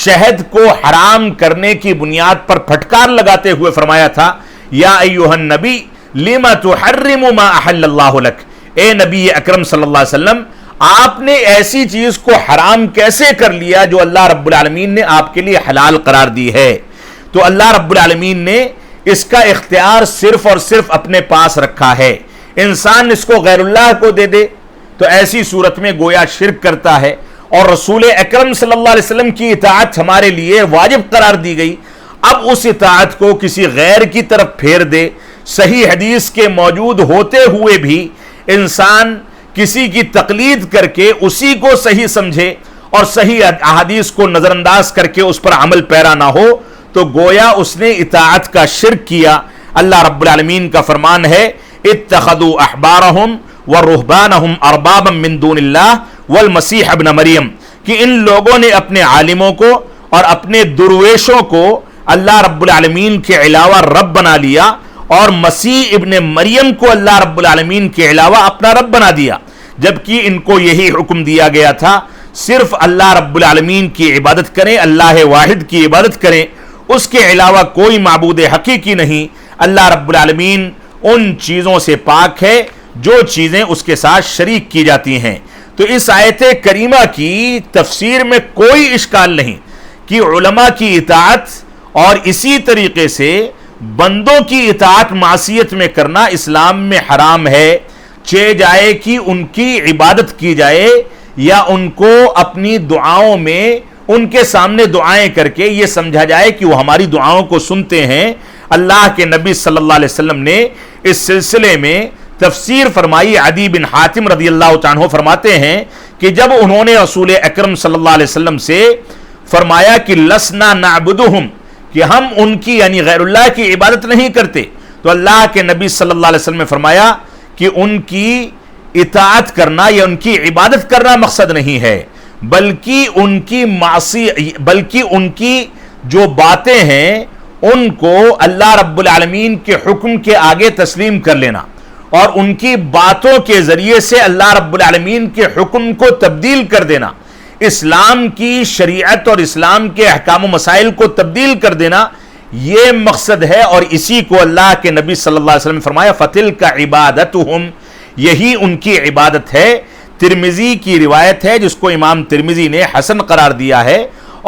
شہد کو حرام کرنے کی بنیاد پر پھٹکار لگاتے ہوئے فرمایا تھا یا ایھا النبی لما تحرم ما احل اللہ لک، اے نبی اکرم صلی اللہ علیہ وسلم آپ نے ایسی چیز کو حرام کیسے کر لیا جو اللہ رب العالمین نے آپ کے لیے حلال قرار دی ہے۔ تو اللہ رب العالمین نے اس کا اختیار صرف اور صرف اپنے پاس رکھا ہے۔ انسان اس کو غیر اللہ کو دے دے تو ایسی صورت میں گویا شرک کرتا ہے، اور رسول اکرم صلی اللہ علیہ وسلم کی اطاعت ہمارے لیے واجب قرار دی گئی، اب اس اطاعت کو کسی غیر کی طرف پھیر دے۔ صحیح حدیث کے موجود ہوتے ہوئے بھی انسان کسی کی تقلید کر کے اسی کو صحیح سمجھے اور صحیح احادیث کو نظر انداز کر کے اس پر عمل پیرا نہ ہو تو گویا اس نے اطاعت کا شرک کیا۔ اللہ رب العالمین کا فرمان ہے اتخذوا احبارہم ورہبانہم اربابا من دون اللہ والمسیح ابن مریم، کہ ان لوگوں نے اپنے عالموں کو اور اپنے درویشوں کو اللہ رب العالمین کے علاوہ رب بنا لیا اور مسیح ابن مریم کو اللہ رب العالمین کے علاوہ اپنا رب بنا دیا، جبکہ ان کو یہی حکم دیا گیا تھا صرف اللہ رب العالمین کی عبادت کریں، اللہ واحد کی عبادت کریں، اس کے علاوہ کوئی معبود حقیقی نہیں۔ اللہ رب العالمین ان چیزوں سے پاک ہے جو چیزیں اس کے ساتھ شریک کی جاتی ہیں۔ تو اس آیت کریمہ کی تفسیر میں کوئی اشکال نہیں کہ علماء کی اطاعت اور اسی طریقے سے بندوں کی اطاعت معصیت میں کرنا اسلام میں حرام ہے، چاہے جائے کہ ان کی عبادت کی جائے یا ان کو اپنی دعاؤں میں ان کے سامنے دعائیں کر کے یہ سمجھا جائے کہ وہ ہماری دعاؤں کو سنتے ہیں۔ اللہ کے نبی صلی اللہ علیہ وسلم نے اس سلسلے میں تفسیر فرمائی۔ عدی بن حاتم رضی اللہ عنہ فرماتے ہیں کہ جب انہوں نے رسول اکرم صلی اللہ علیہ وسلم سے فرمایا کہ لسنا نعبدہم، کہ ہم ان کی یعنی غیر اللہ کی عبادت نہیں کرتے، تو اللہ کے نبی صلی اللہ علیہ وسلم نے فرمایا کہ ان کی اطاعت کرنا یا ان کی عبادت کرنا مقصد نہیں ہے، بلکہ ان کی جو باتیں ہیں ان کو اللہ رب العالمین کے حکم کے آگے تسلیم کر لینا اور ان کی باتوں کے ذریعے سے اللہ رب العالمین کے حکم کو تبدیل کر دینا، اسلام کی شریعت اور اسلام کے احکام و مسائل کو تبدیل کر دینا، یہ مقصد ہے۔ اور اسی کو اللہ کے نبی صلی اللہ علیہ وسلم نے فرمایا فَتِلْكَ عِبَادَتُهُمْ، یہی ان کی عبادت ہے۔ ترمذی کی روایت ہے جس کو امام ترمذی نے حسن قرار دیا ہے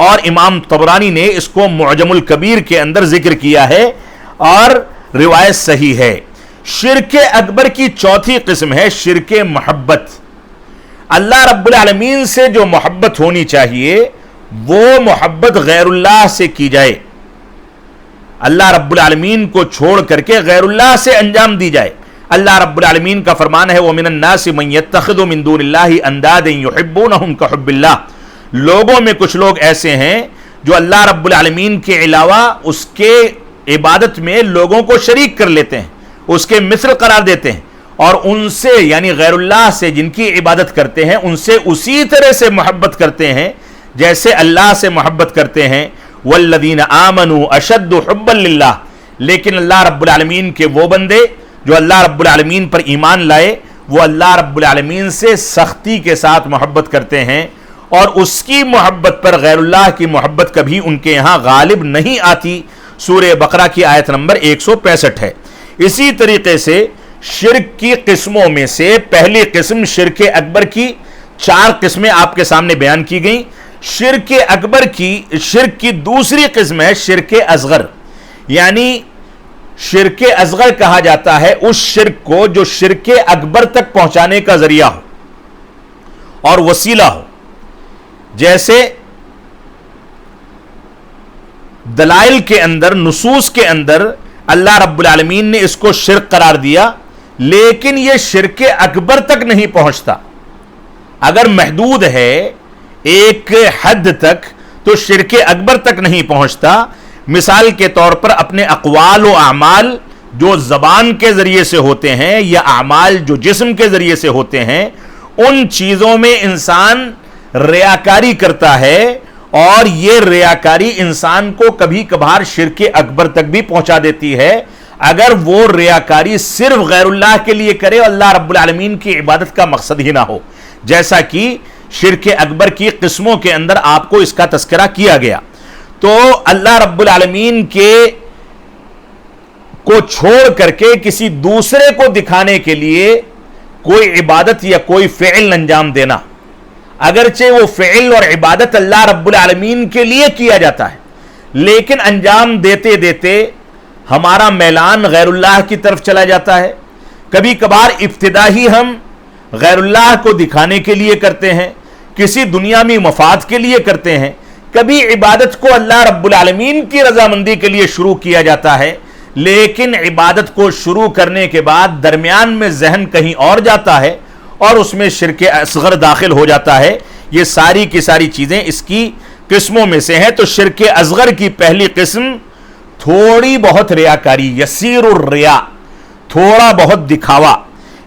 اور امام طبرانی نے اس کو معجم الکبیر کے اندر ذکر کیا ہے اور روایت صحیح ہے۔ شرک اکبر کی چوتھی قسم ہے شرک محبت۔ اللہ رب العالمین سے جو محبت ہونی چاہیے وہ محبت غیر اللہ سے کی جائے، اللہ رب العالمین کو چھوڑ کر کے غیر اللہ سے انجام دی جائے۔ اللہ رب العالمین کا فرمان ہے وَمِنَ النَّاسِ مَن يَتَّخِذُ مِن دُونِ اللَّهِ أَندَادًا يُحِبُّونَهُمْ كَحُبِّ اللَّهِ، لوگوں میں کچھ لوگ ایسے ہیں جو اللہ رب العالمین کے علاوہ اس کے عبادت میں لوگوں کو شریک کر لیتے ہیں، اس کے مثل قرار دیتے ہیں اور ان سے یعنی غیر اللہ سے جن کی عبادت کرتے ہیں ان سے اسی طرح سے محبت کرتے ہیں جیسے اللہ سے محبت کرتے ہیں۔ وَالَّذِينَ آمَنُوا أَشَدُّ حُبًّا لِلَّهِ، لیکن اللہ رب العالمین کے وہ بندے جو اللہ رب العالمین پر ایمان لائے وہ اللہ رب العالمین سے سختی کے ساتھ محبت کرتے ہیں اور اس کی محبت پر غیر اللہ کی محبت کبھی ان کے یہاں غالب نہیں آتی۔ سورہ بقرہ کی آیت نمبر 165 ہے۔ اسی طریقے سے شرک کی قسموں میں سے پہلی قسم شرک اکبر کی 4 قسمیں آپ کے سامنے بیان کی گئیں۔ شرک اکبر کی شرک کی دوسری قسم ہے شرک اصغر، یعنی شرک اصغر کہا جاتا ہے اس شرک کو جو شرک اکبر تک پہنچانے کا ذریعہ ہو اور وسیلہ ہو، جیسے دلائل کے اندر نصوص کے اندر اللہ رب العالمین نے اس کو شرک قرار دیا لیکن یہ شرک اکبر تک نہیں پہنچتا، اگر محدود ہے ایک حد تک تو شرک اکبر تک نہیں پہنچتا۔ مثال کے طور پر اپنے اقوال و اعمال جو زبان کے ذریعے سے ہوتے ہیں یا اعمال جو جسم کے ذریعے سے ہوتے ہیں ان چیزوں میں انسان ریاکاری کرتا ہے اور یہ ریاکاری انسان کو کبھی کبھار شرک اکبر تک بھی پہنچا دیتی ہے اگر وہ ریاکاری صرف غیر اللہ کے لیے کرے اور اللہ رب العالمین کی عبادت کا مقصد ہی نہ ہو، جیسا کہ شرک اکبر کی قسموں کے اندر آپ کو اس کا تذکرہ کیا گیا۔ تو اللہ رب العالمین کے کو چھوڑ کر کے کسی دوسرے کو دکھانے کے لیے کوئی عبادت یا کوئی فعل انجام دینا، اگرچہ وہ فعل اور عبادت اللہ رب العالمین کے لیے کیا جاتا ہے لیکن انجام دیتے دیتے ہمارا میلان غیر اللہ کی طرف چلا جاتا ہے۔ کبھی کبھار ابتدا ہی ہم غیر اللہ کو دکھانے کے لیے کرتے ہیں، کسی دنیاوی مفاد کے لیے کرتے ہیں، کبھی عبادت کو اللہ رب العالمین کی رضامندی کے لیے شروع کیا جاتا ہے لیکن عبادت کو شروع کرنے کے بعد درمیان میں ذہن کہیں اور جاتا ہے اور اس میں شرک اصغر داخل ہو جاتا ہے۔ یہ ساری کی ساری چیزیں اس کی قسموں میں سے ہیں۔ تو شرک اصغر کی پہلی قسم تھوڑی بہت ریاکاری، یسیر الریا، تھوڑا بہت دکھاوا۔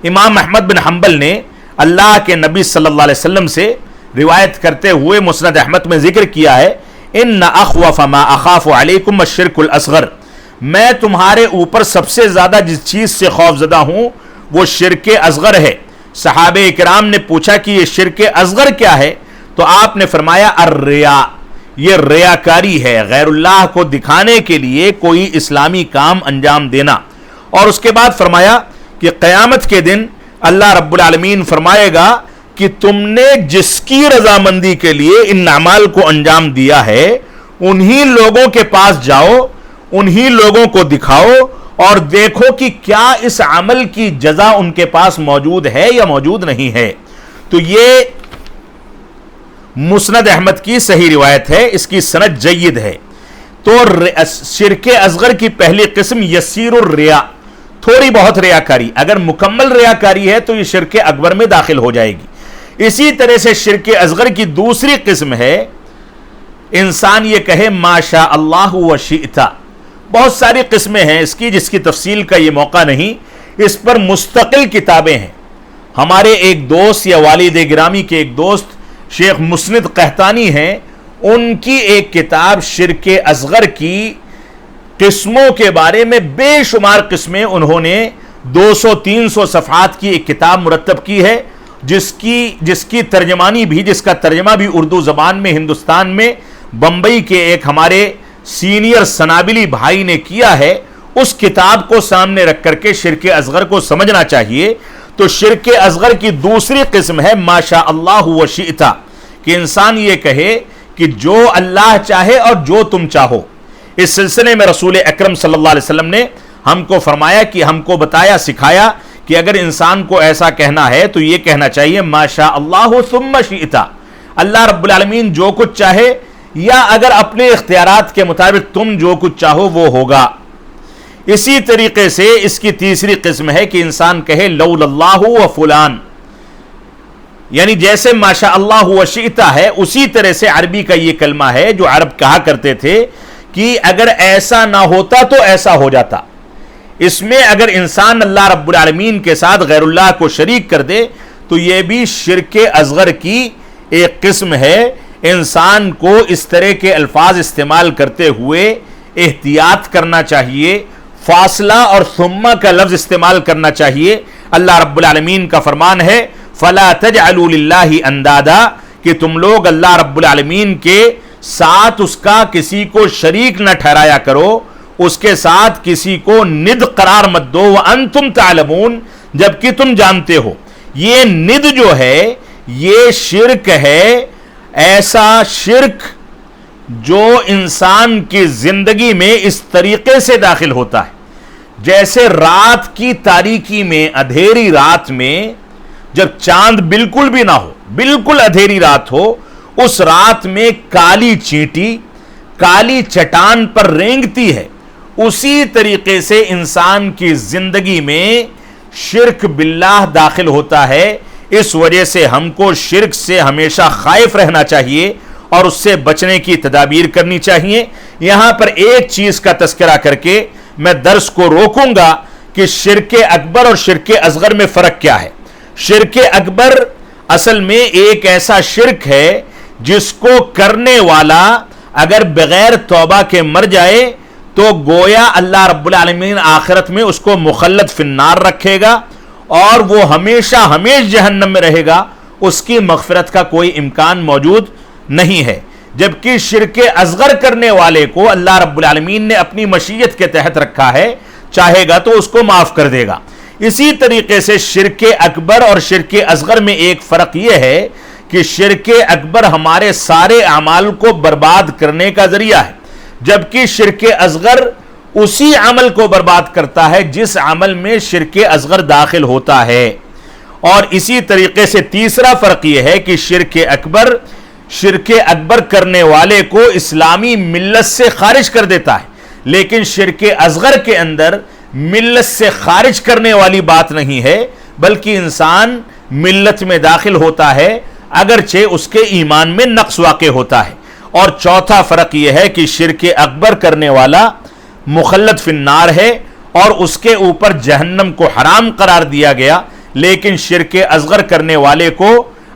امام احمد بن حنبل نے اللہ کے نبی صلی اللہ علیہ وسلم سے روایت کرتے ہوئے مسند احمد میں ذکر کیا ہے ان اخوف ما اخاف علیکم الشرک الاصغر، میں تمہارے اوپر سب سے زیادہ جس چیز سے خوف زدہ ہوں وہ شرک اصغر ہے۔ صحابہ کرام نے پوچھا کہ یہ شرک اصغر کیا ہے تو آپ نے فرمایا الریا، یہ ریاکاری ہے، غیر اللہ کو دکھانے کے لیے کوئی اسلامی کام انجام دینا۔ اور اس کے بعد فرمایا کہ قیامت کے دن اللہ رب العالمین فرمائے گا کہ تم نے جس کی رضامندی کے لیے ان اعمال کو انجام دیا ہے انہی لوگوں کے پاس جاؤ، انہی لوگوں کو دکھاؤ اور دیکھو کہ کیا اس عمل کی جزا ان کے پاس موجود ہے یا موجود نہیں ہے۔ تو یہ مسند احمد کی صحیح روایت ہے، اس کی سند جید ہے۔ تو شرک اصغر کی پہلی قسم یسیر الریا، تھوڑی بہت ریاکاری، اگر مکمل ریاکاری ہے تو یہ شرک اکبر میں داخل ہو جائے گی۔ اسی طرح سے شرک اصغر کی دوسری قسم ہے انسان یہ کہے ما شاء اللہ و شئت۔ بہت ساری قسمیں ہیں اس کی جس کی تفصیل کا یہ موقع نہیں، اس پر مستقل کتابیں ہیں۔ ہمارے ایک دوست یا والد گرامی کے ایک دوست شیخ مسند قحطانی ہیں، ان کی ایک کتاب شرک اصغر کی قسموں کے بارے میں بے شمار قسمیں انہوں نے 200-300 صفحات کی ایک کتاب مرتب کی ہے، جس کی ترجمانی بھی، جس کا ترجمہ بھی اردو زبان میں ہندوستان میں بمبئی کے ایک ہمارے سینئر سنابلی بھائی نے کیا ہے۔ اس کتاب کو سامنے رکھ کر کے شرک اصغر کو سمجھنا چاہیے۔ تو شرک اصغر کی دوسری قسم ہے ما شاء اللہ و شئت، کہ انسان یہ کہے کہ جو اللہ چاہے اور جو تم چاہو۔ اس سلسلے میں رسول اکرم صلی اللہ علیہ وسلم نے ہم کو فرمایا کہ ہم کو بتایا، سکھایا کہ اگر انسان کو ایسا کہنا ہے تو یہ کہنا چاہیے ما شاء اللہ ثم شئت، اللہ رب العالمین جو کچھ چاہے، یا اگر اپنے اختیارات کے مطابق تم جو کچھ چاہو وہ ہوگا۔ اسی طریقے سے اس کی تیسری قسم ہے کہ انسان کہے لولا اللہ و فلان، یعنی جیسے ما شاء اللہ و شئت ہے، اسی طرح سے عربی کا یہ کلمہ ہے جو عرب کہا کرتے تھے کہ اگر ایسا نہ ہوتا تو ایسا ہو جاتا۔ اس میں اگر انسان اللہ رب العالمین کے ساتھ غیر اللہ کو شریک کر دے تو یہ بھی شرک اصغر کی ایک قسم ہے۔ انسان کو اس طرح کے الفاظ استعمال کرتے ہوئے احتیاط کرنا چاہیے، فاصلہ اور ثم کا لفظ استعمال کرنا چاہیے۔ اللہ رب العالمین کا فرمان ہے فَلَا تَجْعَلُوا لِلَّهِ اندادا، کہ تم لوگ اللہ رب العالمین کے ساتھ اس کا کسی کو شریک نہ ٹھہرایا کرو، اس کے ساتھ کسی کو ند قرار مت دو، وَأَنْتُمْ تَعْلَمُونَ، جبکہ تم جانتے ہو۔ یہ ند جو ہے یہ شرک ہے، ایسا شرک جو انسان کی زندگی میں اس طریقے سے داخل ہوتا ہے جیسے رات کی تاریکی میں، اندھیری رات میں جب چاند بالکل بھی نہ ہو، بالکل اندھیری رات ہو، اس رات میں کالی چینٹی کالی چٹان پر رینگتی ہے، اسی طریقے سے انسان کی زندگی میں شرک باللہ داخل ہوتا ہے۔ اس وجہ سے ہم کو شرک سے ہمیشہ خائف رہنا چاہیے اور اس سے بچنے کی تدابیر کرنی چاہیے۔ یہاں پر ایک چیز کا تذکرہ کر کے میں درس کو روکوں گا کہ شرک اکبر اور شرک اصغر میں فرق کیا ہے۔ شرک اکبر اصل میں ایک ایسا شرک ہے جس کو کرنے والا اگر بغیر توبہ کے مر جائے تو گویا اللہ رب العالمین آخرت میں اس کو مخلد فی النار رکھے گا اور وہ ہمیشہ ہمیشہ جہنم میں رہے گا، اس کی مغفرت کا کوئی امکان موجود نہیں ہے۔ جبکہ شرک اصغر کرنے والے کو اللہ رب العالمین نے اپنی مشیت کے تحت رکھا ہے، چاہے گا تو اس کو معاف کر دے گا۔ اسی طریقے سے شرک اکبر اور شرک اصغر میں ایک فرق یہ ہے کہ شرک اکبر ہمارے سارے اعمال کو برباد کرنے کا ذریعہ ہے، جبکہ شرک اصغر اسی عمل کو برباد کرتا ہے جس عمل میں شرک اصغر داخل ہوتا ہے۔ اور اسی طریقے سے تیسرا فرق یہ ہے کہ شرک اکبر کرنے والے کو اسلامی ملت سے خارج کر دیتا ہے، لیکن شرک اصغر کے اندر ملت سے خارج کرنے والی بات نہیں ہے، بلکہ انسان ملت میں داخل ہوتا ہے اگرچہ اس کے ایمان میں نقص واقع ہوتا ہے۔ اور چوتھا فرق یہ ہے کہ شرک اکبر کرنے والا مخلد فی النار ہے اور اس کے اوپر جہنم کو حرام قرار دیا گیا، لیکن شرک اصغر کرنے والے کو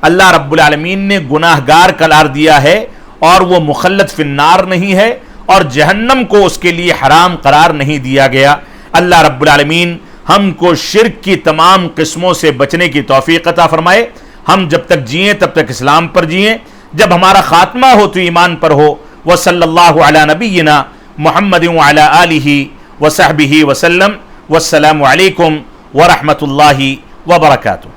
اللہ رب العالمین نے گناہ گار قرار دیا ہے اور وہ مخلد فی النار نہیں ہے اور جہنم کو اس کے لیے حرام قرار نہیں دیا گیا۔ اللہ رب العالمین ہم کو شرک کی تمام قسموں سے بچنے کی توفیق عطا فرمائے۔ ہم جب تک جئیں تب تک اسلام پر جئیں، جب ہمارا خاتمہ ہو تو ایمان پر ہو۔ وصلی اللہ علی نبینا محمد وعلی آلہ وصحبہ وسلم، والسلام علیکم ورحمۃ اللہ وبرکاتہ۔